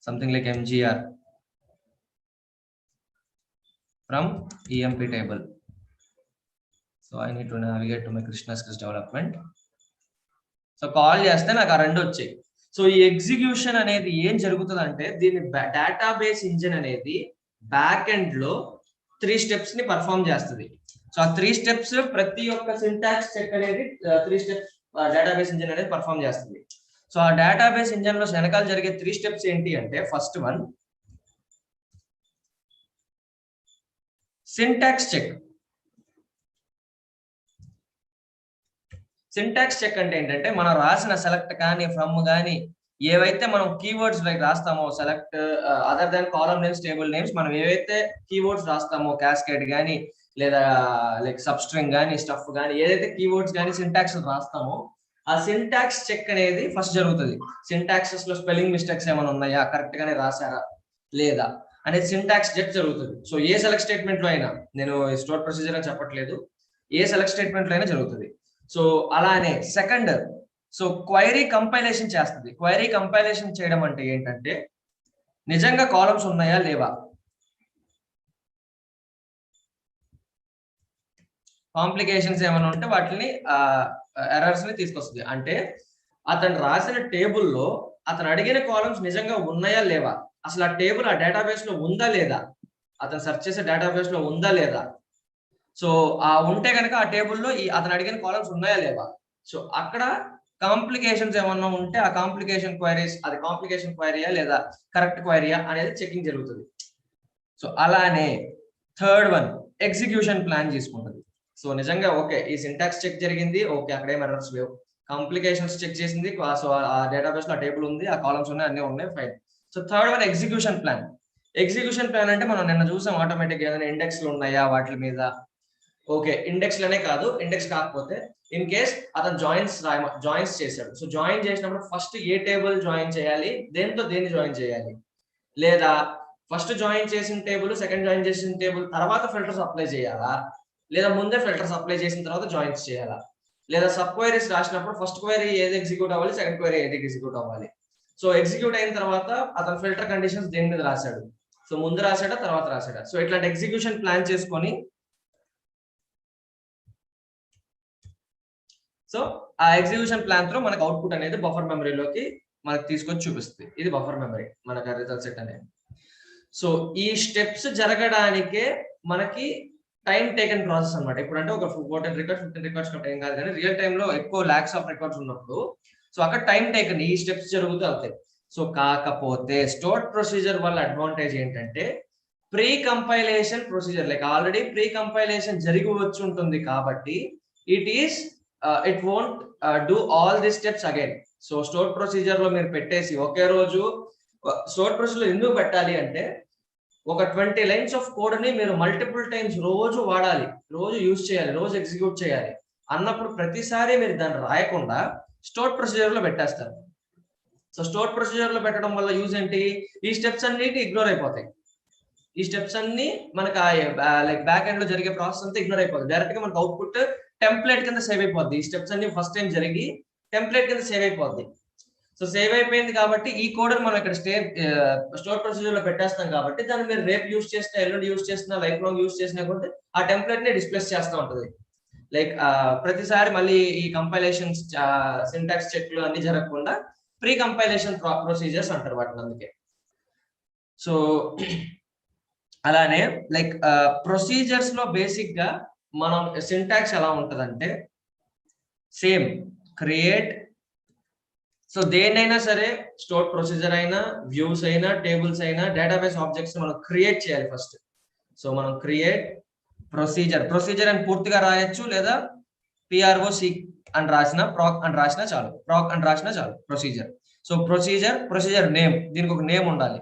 something like MGR from EMP table. So I need to navigate to my Krishna's development. So call చేస్తే నాకు ఆ రెండు వచ్చాయి. సో ఈ ఎగ్జిక్యూషన్ అనేది ఏం జరుగుతుందంటే, దీని డేటాబేస్ ఇంజిన్ అనేది బ్యాక్ ఎండ్ లో 3 స్టెప్స్ ని పర్ఫామ్ చేస్తుంది. సో ఆ 3 స్టెప్స్ ప్రతి ఒక్క సింటాక్స్ చెక్ అనేది 3 స్టెప్స్ డేటాబేస్ ఇంజిన్ అనేది పర్ఫామ్ చేస్తుంది. సో ఆ డేటాబేస్ ఇంజిన్ లో వెనకాల జరిగే 3 స్టెప్స్ ఏంటి అంటే, first one syntax check. Syntax check అంటే ఏంటంటే, మనం రాసిన సెలెక్ట్ కానీ ఫ్రమ్ కానీ ఏవైతే మనం కీవర్డ్స్ లైక్ రాస్తామో, select other than column names table names, మనం ఏవైతే కీవర్డ్స్ రాస్తామో క్యాస్కేడ్ కానీ లేదా లైక్ సబ్స్ట్రింగ్ కానీ స్టఫ్ కానీ ఏదైతే కీవర్డ్స్ కానీ సింటాక్స్ రాస్తామో ఆ సింటాక్స్ చెక్ అనేది ఫస్ట్ జరుగుతుంది. సింటాక్సెస్ లో స్పెల్లింగ్ మిస్టేక్స్ ఏమైనా ఉన్నాయా, కరెక్ట్ గానే రాశారా లేదా అనేది సింటాక్స్ చెక్ జరుగుతుంది. సో ఏ సెలెక్ట్ స్టేట్మెంట్ లో అయినా, నేను స్టోర్ ప్రొసీజర్ అని చెప్పట్లేదు, ఏ సెలెక్ట్ స్టేట్మెంట్ లో అయినా జరుగుతుంది. సో అలానే సెకండ్, సో క్వైరీ కంపైలేషన్ చేస్తుంది. క్వైరీ కంపైలేషన్ చేయడం అంటే ఏంటంటే, నిజంగా కాలమ్స్ ఉన్నాయా లేవా, కాంప్లికేషన్స్ ఏమైనా ఉంటే వాటిని ఎర్రర్స్ ని తీసుకొస్తుంది. అంటే అతను రాసిన టేబుల్లో అతను అడిగిన కాలమ్స్ నిజంగా ఉన్నాయా లేవా, అసలు ఆ టేబుల్ ఆ డేటాబేస్ లో ఉందా లేదా, అతను సెర్చ్ చేసే డేటాబేస్ లో ఉందా లేదా. సో ఆ ఉంటే కనుక ఆ టేబుల్లో అతను అడిగిన కాలమ్స్ ఉన్నాయా లేవా. సో అక్కడ కాంప్లికేషన్స్ ఏమన్నా ఉంటే ఆ కాంప్లికేషన్ క్వైరీస్, అది కాంప్లికేషన్ క్వైరీయా లేదా కరెక్ట్ క్వైరీయా అనేది చెకింగ్ జరుగుతుంది. సో అలానే థర్డ్ వన్ ఎగ్జిక్యూషన్ ప్లాన్ చేసుకుంటుంది. సో నిజంగా ఓకే ఈ సింటాక్స్ చెక్ జరిగింది, ఓకే అక్కడ ఏం ఎర్రర్స్ లేవు, కాంప్లికేషన్స్ చెక్ చేసింది, సో ఆ డేటాబేస్ లో ఆ టేబుల్ ఉంది, ఆ కాలమ్స్ ఉన్నాయి, అన్ని ఉన్నాయి, fine. So third one execution plan. Execution plan అంటే మనం నిన్న చూసాం, ఆటోమేటిక్ ఏదైనా ఇండెక్స్లు ఉన్నాయా వాటి మీద, ఓకే ఇండెక్స్ లోనే కాదు, ఇండెక్స్ కాకపోతే ఇన్ కేస్ అతను జాయిన్స్ చేశాడు. సో జాయిన్ చేసినప్పుడు ఫస్ట్ ఏ టేబుల్ జాయిన్ చేయాలి, దేంతో దేన్ని జాయిన్ చేయాలి, లేదా ఫస్ట్ జాయిన్ చేసిన టేబుల్ సెకండ్ జాయిన్ చేసిన టేబుల్ తర్వాత ఫిల్టర్స్ అప్లై చేయాలా, లేదా ముందే ఫిల్టర్స్ అప్లై చేసిన తర్వాత జాయిన్స్ చేయాలా, లేదా సబ్ క్వైరీస్ రాసినప్పుడు ఫస్ట్ క్వైరీ ఏది ఎగ్జిక్యూట్ అవ్వాలి, సెకండ్ క్వైరీ ఏది ఎగ్జిక్యూట్ అవ్వాలి. సో ఎగ్జిక్యూట్ అయిన తర్వాత అతను ఫిల్టర్ కండిషన్స్ దేని మీద రాశాడు, సో ముందు రాశాడా తర్వాత రాశాడా. సో ఇట్లాంటి ఎగ్జిక్యూషన్ ప్లాన్ చేసుకొని, సో ఆ ఎగ్జిక్యూషన్ ప్లాన్ తో మనకు అవుట్పుట్ అనేది బఫర్ మెమరీలోకి మనకు తీసుకొని చూపిస్తుంది. ఇది బఫర్ మెమరీ మనకు రిజల్ట్ సెట్ అనేది. సో ఈ స్టెప్స్ జరగడానికే మనకి టైం టేకన్ ప్రాసెస్ అనమాట. ఇప్పుడు అంటే ఒక 14 రికార్డ్స్ 15 రికార్డ్స్ ఏం కాదు, కానీ రియల్ టైమ్ లో ఎక్కువ లాక్స్ ఆఫ్ రికార్డ్స్ ఉన్నప్పుడు సో అక్కడ టైం టేకన్ ఈ స్టెప్స్ జరుగుతూ అవుతాయి. సో కాకపోతే స్టోర్ ప్రొసీజర్ వల్ల అడ్వాంటేజ్ ఏంటంటే, pre compilation procedure like already pre compilation జరిగి వచ్చి ఉంటుంది కాబట్టి it won't do all the steps again. So store procedure లో మీరు పెట్టేసి ఒకే రోజు, స్టోర్ ప్రొసీజర్ ఎందుకు పెట్టాలి అంటే, ఒక 20 లైన్స్ ఆఫ్ కోడ్ ని మీరు మల్టిపుల్ టైమ్స్ రోజు వాడాలి, రోజు యూజ్ చేయాలి, రోజు ఎగ్జిక్యూట్ చేయాలి అన్నప్పుడు ప్రతిసారి మీరు దాన్ని రాయకుండా స్టోర్ ప్రొసీజర్ లో పెట్టేస్తారు. సో స్టోర్ ప్రొసీజర్ లో పెట్టడం వల్ల యూజ్ ఏంటి, ఈ స్టెప్స్ అన్నిటి ఇగ్నోర్ అయిపోతాయి. ఈ స్టెప్స్ అన్ని మనకి లైక్ బ్యాక్ ఎండ్ లో జరిగే ప్రాసెస్ అంతా ఇగ్నోర్ అయిపోతుంది. డైరెక్ట్ గా మనకు అవుట్పుట్ టెంప్లెట్ కింద సేవ్ అయిపోద్ది. ఈ స్టెప్స్ అన్ని ఫస్ట్ టైం జరిగి టెంప్లెట్ కింద సేవ్ అయిపోద్ది. సో సేవ్ అయిపోయింది కాబట్టి ఈ కోడ్ మనం ఇక్కడ స్టోర్ ప్రొసీజర్ లో పెట్టేస్తాం కాబట్టి దాన్ని మీరు రేపు యూస్ చేసినా, ఎల్లుండి యూస్ చేసినా, లైఫ్ లాంగ్ యూస్ చేసినా కూడా ఆ టెంప్లెట్ ని డిస్ప్లేస్ చేస్తూ ఉంటుంది. లైక్ ప్రతిసారి మళ్ళీ ఈ కంపైలేషన్స్ సింటాక్స్ చెక్లు అన్ని జరగకుండా ప్రీ కంపైలేషన్ ప్రొసీజర్స్ అంటారు వాటిని. అందుకే సో అలానే లైక్ ప్రొసీజర్స్ లో బేసిక్ గా మనం సింటాక్స్ ఎలా ఉంటదంటే సేమ్ క్రియేట్. సో దేన్నైనా సరే స్టోర్ ప్రొసీజర్ అయినా, వ్యూస్ అయినా, టేబుల్స్ అయినా, డేటాబేస్ ఆబ్జెక్ట్స్ మనం క్రియేట్ చేయాలి ఫస్ట్. సో మనం క్రియేట్ ప్రొసీజర్ అని పూర్తిగా రాయొచ్చు, లేదా PROC అని రాసిన, ప్రాక్ అని రాసినా చాలు. ప్రాక్ అని రాసినా చాలు ప్రొసీజర్. సో ప్రొసీజర్ నేమ్, దీనికి ఒక నేమ్ ఉండాలి.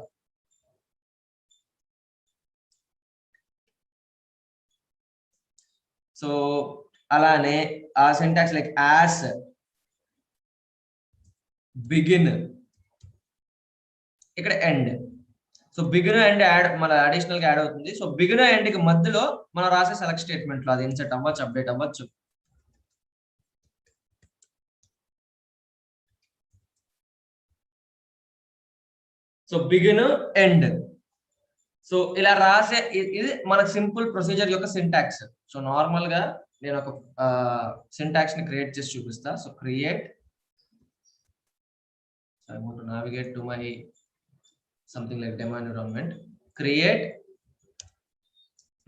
సో అలానే ఆ సింటాక్స్ లైక్ యాస్ బిగిన్, ఇక్కడ end. So begin and add మన అడిషనల్ గా యాడ్ అవుతుంది. సో బిగిన్ ఎండ్ కి మధ్యలో మనం రాసే సెలెక్ట్ స్టేట్మెంట్ లో అది ఇన్సర్ట్ అవ్వచ్చు, అప్డేట్ అవ్వచ్చు. So begin end. సో ఇలా రాసే ఇది మనకు సింపుల్ ప్రొసీజర్ యొక్క సింటాక్స్. సో నార్మల్ గా నేను ఒక సింటాక్స్ ని క్రియేట్ చేసి చూపిస్తా. So create, I want to navigate to my something like demo environment. Create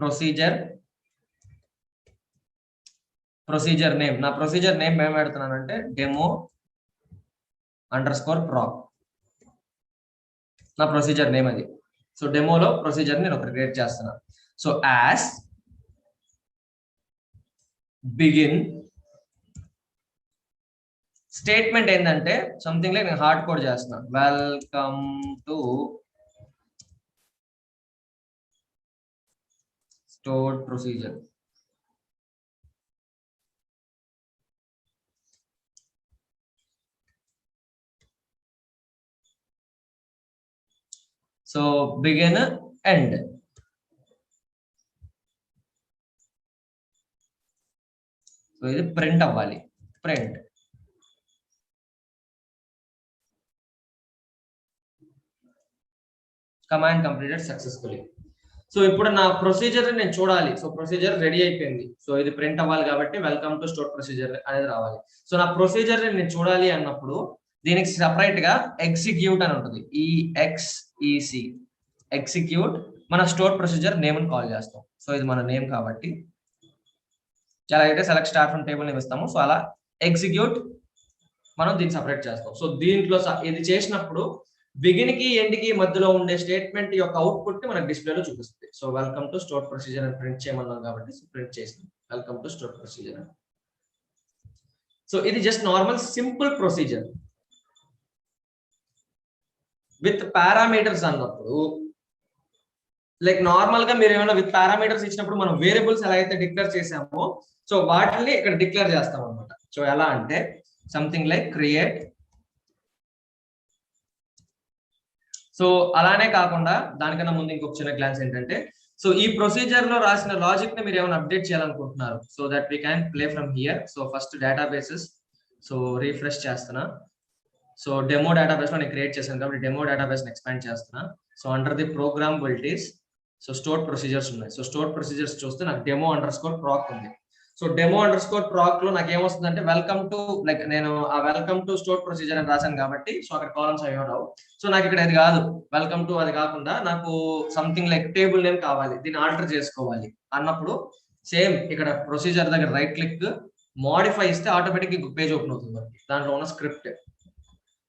procedure name. నా ప్రొసీజర్ నేమ్ ఏం పెడుతున్నానంటే demo_proc. నా ప్రొసీజర్ నేమ్ అది. సో డెమోలో ప్రొసీజర్ నేను ఒకటి క్రియేట్ చేస్తున్నా. సో యాస్ బిగిన్ స్టేట్మెంట్ ఏంటంటే సంథింగ్ లైక్ నేను హార్డ్ కోడ్ చేస్తున్నా. Welcome to store procedure. So begin end. So ఇది ప్రింట్ అవ్వాలి. Print command completed successfully. So ఇప్పుడు నా ప్రొసీజర్ నేను చూడాలి. సో ప్రొసీజర్ రెడీ అయిపోయింది. సో ఇది ప్రింట్ అవ్వాలి కాబట్టి వెల్కమ్ టు స్టోర్ ప్రొసీజర్ అనేది రావాలి. సో నా ప్రొసీజర్ నేను చూడాలి అన్నప్పుడు దీనికి సెపరేట్ గా ఎగ్జిక్యూట్ అని ఉంటుంది. EXEC ఎగ్జిక్యూట్ మన స్టోర్ ప్రొసీజర్ నేమ్ ని కాల్ చేస్తాం. సో ఇది మన నేమ్ కాబట్టి చాలా అయితే select star from table name ఇస్తాము. సో అలా ఎగ్జిక్యూట్ మనం దీన్ని సెపరేట్ చేస్తాం. సో దీంట్లో ఇది చేసినప్పుడు బిగిన్ కి ఎండ్ కి మధ్యలో ఉండే స్టేట్మెంట్ యొక్క అవుట్పుట్ ని మనకు డిస్ప్లేలో చూపిస్తుంది. So welcome to store procedure అని ప్రింట్ చేయమన్నాం కాబట్టి ప్రింట్ చేసింది వెల్కమ్ టు స్టోర్ ప్రొసీజర్ అని. సో ఇది just normal simple procedure with parameters అన్నప్పుడు. లైక్ నార్మల్ గా మీరు ఏమైనా విత్ పారామీటర్స్ ఇచ్చినప్పుడు మనం వేరియబుల్స్ ఎలా అయితే డిక్లేర్ చేసామో సో వాటిని ఇక్కడ డిక్లేర్ చేస్తాం అనమాట. సో ఎలా అంటే సంథింగ్ లైక్ క్రియేట్. సో అలానే కాకుండా దానికన్నా ముందు ఇంకొక చిన్న క్లాస్ ఏంటంటే సో ఈ ప్రొసీజర్ లో రాసిన లాజిక్ ని మీరు ఏమైనా అప్డేట్ చేయాలనుకుంటున్నారు. So that we can play from here. So first databases. So refresh చేస్తున్నా. సో డెమో డేటాబేస్ లో నేను క్రియేట్ చేశాను కాబట్టి డెమో డేటాబేస్ ని ఎక్స్పాండ్ చేస్తున్నా. So under the programmabilities so store procedures ఉన్నాయి. సో స్టోర్ ప్రొసీజర్స్ చూస్తే నాకు demo_proc ఉంది. సో demo_proc లో నాకు ఏమొస్తుందంటే వెల్కమ్ టు లైక్ నేను ఆ వెల్కమ్ టు స్టోర్ ప్రొసీజర్ అని రాశాను కాబట్టి సో అక్కడ కాలమ్స్ అవి రావు. సో నాకు ఇక్కడ అది కాదు, వెల్కమ్ టు అది కాకుండా నాకు సంథింగ్ లైక్ టేబుల్ నేమ్ కావాలి, దీన్ని ఆల్టర్ చేసుకోవాలి అన్నప్పుడు సేమ్ ఇక్కడ ప్రొసీజర్ దగ్గర రైట్ క్లిక్ మోడిఫై ఇస్తే ఆటోమేటిక్ ఇంకొక పేజ్ ఓపెన్ అవుతుంది మనకి దాంట్లో ఉన్న స్క్రిప్ట్.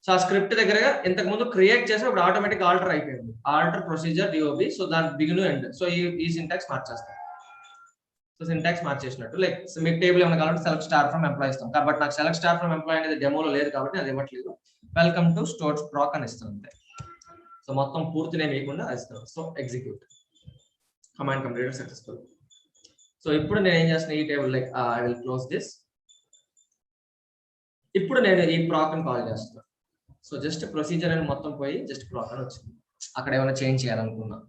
సో ఆ స్క్రిప్ట్ దగ్గరగా ఇంతకు ముందు క్రియేట్ చేసి ఇప్పుడు ఆటోమేటిక్ ఆల్టర్ అయిపోయింది. Alter procedure DOB. సో దాని బిగిన్ ఎండ్. సో ఈ సింటాక్స్ మార్చేస్తాం. సో సింటాక్స్ మార్చేసినట్టు లైక్ మీకు టేబుల్ ఏమైనా కావాలంటే సెలెక్ట్ స్టార్ ఫ్రమ్ ఎంప్లాయ్ ఇస్తాం కాబట్టి నాకు సెలెక్ట్ స్టార్ ఫ్రమ్ ఎంప్లాయ్ అనేది డెమోలో లేదు కాబట్టి అది ఇవ్వట్లేదు. వెల్కమ్ టు స్టోర్ ప్రాక్ అని ఇస్తాం అంతే. సో మొత్తం పూర్తి నేమ్ ఇవ్వకుండా ఇస్తాం. So execute command completed successful. So ఇప్పుడు నేను ఏం చేస్తున్నా ఈ table like I will close this. ఇప్పుడు నేను ఈ ప్రాక్ అని కాల్ చేస్తున్నాను. సో జస్ట్ ప్రొసీజర్ అని మొత్తం పోయి జస్ట్ ప్రాక్ అని వచ్చింది. అక్కడ ఏమైనా చేంజ్ చేయాలనుకున్నా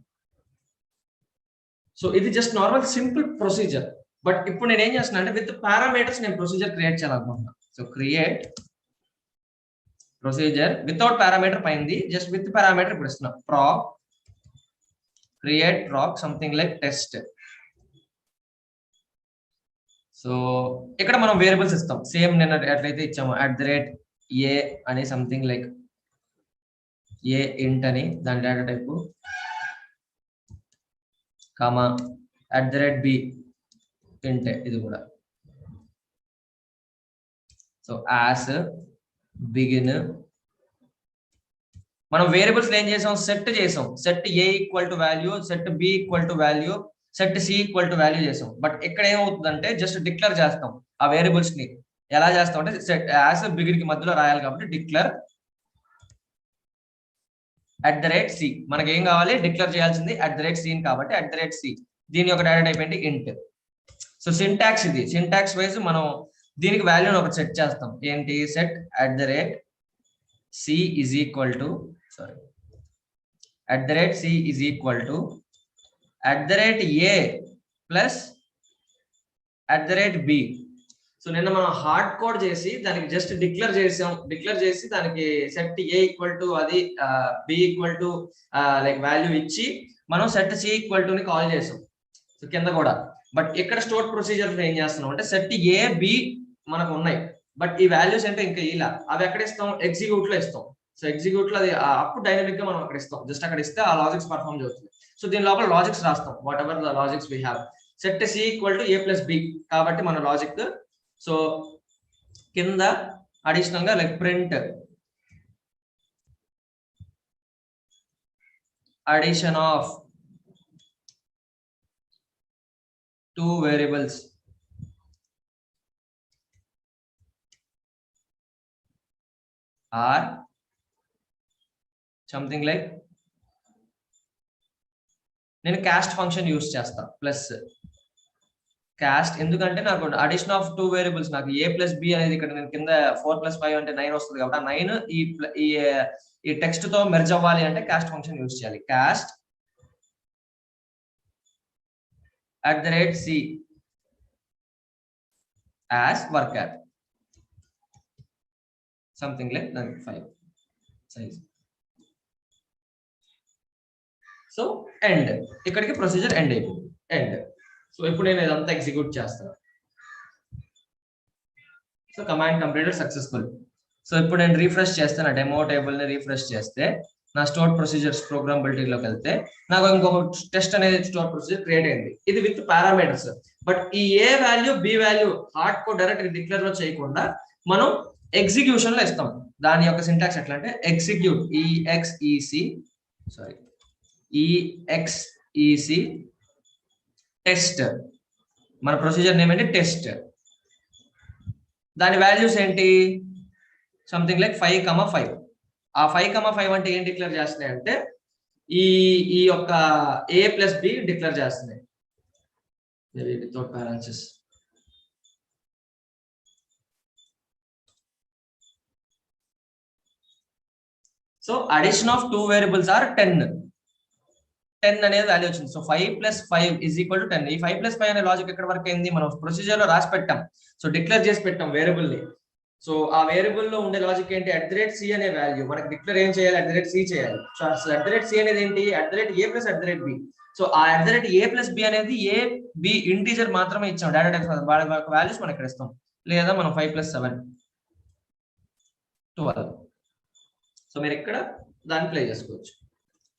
సో ఇది just normal simple procedure. But ఇప్పుడు నేను ఏం చేస్తున్నా అంటే విత్ పారామీటర్స్ నేను ప్రొసీజర్ క్రియేట్ చేయాలనుకుంటున్నా. So create procedure without parameter పైంది, జస్ట్ విత్ పారామీటర్ ఇప్పుడు ఇస్తున్నా. ప్రాక్ క్రియేట్ ప్రాక్ సంథింగ్ లైక్ టెస్ట్. సో ఇక్కడ మనం వేరియబుల్స్ ఇస్తాం సేమ్ నేను ఎట్లయితే ఇచ్చాము @a అని సంథింగ్ లైక్ ఏ ఇంట్ అని దాని డేటా టైపు, కామా @b ఇంట్ ఇది కూడా. సో యాస్ బిగిన్ మనం వేరియబుల్స్ ఏం చేసాం, సెట్ చేసాం. Set a equal to value, set b equal to value, set c equal to value చేసాం. బట్ ఇక్కడ ఏమవుతుందంటే జస్ట్ డిక్లేర్ చేస్తాం ఆ వేరియబుల్స్ ని. ఎలా చేస్తాం అంటే సెట్ యాస్ బిగిన్ కి మధ్యలో రాయాలి కాబట్టి డిక్లేర్ @c. మనకి ఏం కావాలి, డిక్లేర్ చేయాల్సింది @c కాబట్టి @c. దీని యొక్క డేటా టైప్ ఏంటి, ఇంట్. సో సింటాక్స్ ఇది. సింటాక్స్ వైజ్ మనం దీనికి వాల్యూని ఒకటి సెట్ చేస్తాం. ఏంటి, set @c is equal to @c is equal to @a plus @b. So నిన్న మనం హార్డ్ కోడ్ చేసి దానికి జస్ట్ డిక్లేర్ చేసాం. డిక్లేర్ చేసి దానికి సెట్ a ఈక్వల్ టు అది b equal to like value ఇచ్చి మనం సెట్ c ఈక్వల్ టు ని కాల్ చేసాం. సో కింద కూడా. బట్ ఇక్కడ స్టోర్ ప్రొసీజర్ ఏం చేస్తున్నాం అంటే సెట్ a b మనకు ఉన్నాయి, బట్ ఈ వాల్యూస్ అంటే ఇంకా ఇలా అవి ఎక్కడ ఇస్తాం, ఎగ్జిక్యూట్ లో ఇస్తాం. సో ఎగ్జిక్యూట్ లో అది అప్పుడు డైనమిక్ గా మనం అక్కడ ఇస్తాం. జస్ట్ అక్కడ ఇస్తే ఆ లాజిక్స్ పర్ఫామ్ అవుతుంది. సో దీని లోపల లాజిక్స్ రాస్తాం, what ever the logics we have. Set c equal to a plus b కాబట్టి మన లాజిక్. సో కింద అడిషనల్ గా like print addition of 2 variables or something like నేను కాస్ట్ ఫంక్షన్ యూస్ చేస్తా. ప్లస్ కాస్ట్ ఎందుకంటే నాకు అడిషన్ ఆఫ్ 2 వేరియబుల్స్, నాకు a plus b అనేది ఇక్కడ నేను కింద 4 + 5 అంటే 9 వస్తుంది కాబట్టి 9 ఈ టెక్స్ట్ తో మెర్జ్ అవ్వాలి అంటే కాస్ట్ ఫంక్షన్ యూస్ చేయాలి. Cost @c as worker something like 5 size. So end, ఇక్కడికి ప్రొసీజర్ ఎండ్ అయిపోయింది. ఎండ్. సో ఇప్పుడు నేను ఇదంతా ఎగ్జిక్యూట్ చేస్తాను. So command completed successful. So ఇప్పుడు నేను రీఫ్రెష్ చేస్తే నా డెమో టేబుల్ ని రీఫ్రెష్ చేస్తే నా స్టోర్ ప్రొసీజర్స్ ప్రోగ్రామబిలిటీలోకి వెళ్తే నాకు ఇంకొక టెస్ట్ అనేది స్టోర్ ప్రొసీజర్ క్రియేట్ అయింది. ఇది విత్ పారామీటర్స్. బట్ ఈ A value B value hard code direct declare లో చేయకుండా మనం ఎగ్జిక్యూషన్ లో ఇస్తాం. దాని యొక్క సింటాక్స్ ఎట్లా అంటే ఎగ్జిక్యూట్ EXEC టెస్ట్. మన ప్రొసీజర్ నేమ్ ఏంటి, టెస్ట్. దాని వాల్యూస్ ఏంటి, సంథింగ్ లైక్ 5,5. ఆ 5,5 అంటే ఏం డిక్లేర్ చేస్తున్నాయి అంటే ఈ యొక్క a ప్లస్ b డిక్లేర్ చేస్తున్నాయి without parenthesis. So addition of 2 variables or 10 అనేది వాల్యూ వచ్చింది. సో 5 + 5 = 10. ఈ 5 + 5 అనే లాజిక్ ఎక్కడ వరకు అయింది, మనం ప్రొసీజర్ లో రాసి పెట్టాం. సో డిక్లేర్ చేసి పెట్టాం వేరియబుల్ ని. సో ఆ వేరియబుల్ లో ఉండే లాజిక్ ఏంటి, @c అనే వాల్యూ మనకి డిక్లేర్ ఏం చేయాలి, @c చేయాలి. సో @c అనేది ఏంటి, @a + @b. సో ఆ @a + b అనేది a b ఇంటీజర్ మాత్రమే ఇచ్చాం డేటా టైప్. వాళ్ళ వాల్యూస్ మనం ఇక్కడ ఇస్తాం. లేదా మనం 5 + 7 12. సో మీరు ఇక్కడ దాన్ని ప్లే చేసుకోవచ్చు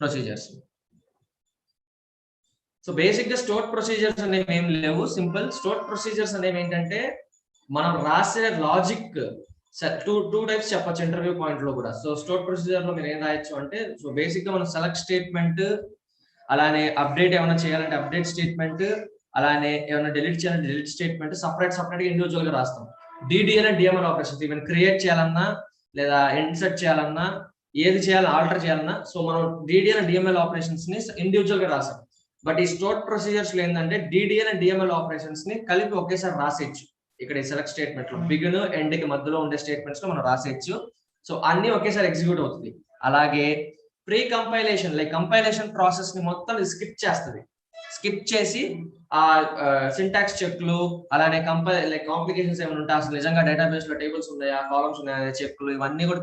ప్రొసీజర్స్. సో బేసిక్ గా స్టోర్ ప్రొసీజర్స్ అనేవి ఏం లేవు. సింపుల్ స్టోర్ ప్రొసీజర్స్ అనేవి ఏంటంటే మనం రాసే లాజిక్ టూ టైప్స్ చెప్పచ్చు ఇంటర్వ్యూ పాయింట్ లో కూడా. సో స్టోర్ ప్రొసీజర్ లో మీరు ఏం రాయొచ్చు అంటే, సో బేసిక్ గా మనం సెలెక్ట్ స్టేట్మెంట్, అలానే అప్డేట్ ఏమైనా చేయాలంటే అప్డేట్ స్టేట్మెంట్, అలానే ఏమైనా డిలీట్ చేయాలంటే డిలీట్ స్టేట్మెంట్ సపరేట్ గా ఇండివిజువల్ గా రాస్తాం. DDL and DML operations even create చేయాలన్నా లేదా ఇన్సర్ట్ చేయాలన్నా ఏది చేయాలి ఆల్టర్ చేయాలన్నా సో మనం DDL అండ్ DML ఆపరేషన్స్ ని ఇండివిజువల్ గా రాసాం. బట్ ఈ స్టోర్ ప్రొసీజర్స్ లో ఏంటంటే DDL అండ్ DML ఆపరేషన్స్ ని కలిపి ఒకేసారి రాసేయచ్చు. ఇక్కడ ఈ సెలెక్ట్ స్టేట్మెంట్ లో బిగిన్ ఎండ్ కి మధ్యలో ఉండే స్టేట్మెంట్స్ లో మనం రాసేయచ్చు. సో అన్ని ఒకేసారి ఎగ్జిక్యూట్ అవుతుంది. అలాగే pre compilation like compilation process ని మొత్తం స్కిప్ చేస్తుంది. స్కిప్ చేసి ఆ సింటాక్స్ చెక్లు అలానే కాంప్లికేషన్స్ ఏమైనా ఉంటే అసలు నిజంగా డేటాబేస్ లో టేబుల్స్ ఉన్నాయా కాలమ్స్ ఉన్నాయా చెక్లు ఇవన్నీ కూడా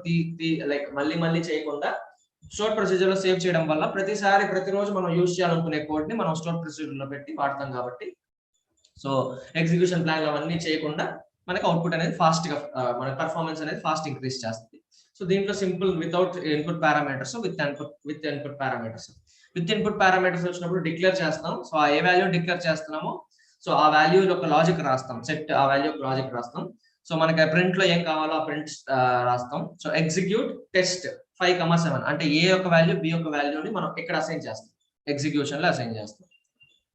మళ్ళీ చేయకుండా స్టోర్ ప్రొసీజర్ లో సేవ్ చేయడం వల్ల ప్రతిరోజు మనం యూజ్ చేయాలనుకునే కోడ్ ని మనం స్టోర్ ప్రొసీజర్ లో పెట్టి వాడతాం కాబట్టి సో ఎగ్జిక్యూషన్ ప్లాన్ అవన్నీ చేయకుండా మనకి అవుట్పుట్ అనేది ఫాస్ట్ గా మన పర్ఫార్మెన్స్ అనేది ఫాస్ట్ ఇంక్రీజ్ చేస్తుంది. సో దీంట్లో simple without input parameters with input parameters వచ్చినప్పుడు డిక్లేర్ చేస్తాం. సో ఏ వాల్యూ డిక్లేర్ చేస్తున్నామో సో ఆ వాల్యూ ఒక లాజిక్ రాస్తాం, సెట్ ఆ వాల్యూ ఒక లాజిక్ రాస్తాం. సో మనకి ప్రింట్ లో ఏం కావాలో ఆ ప్రింట్ రాస్తాం. సో ఎగ్జిక్యూట్ టెస్ట్ 5, 7 అంటే ఏ యొక్క వాల్యూ బి యొక్క వాల్యూని మనం ఇక్కడ అసైన్ చేస్తాం, ఎగ్జిక్యూషన్ లో అసైన్ చేస్తాం.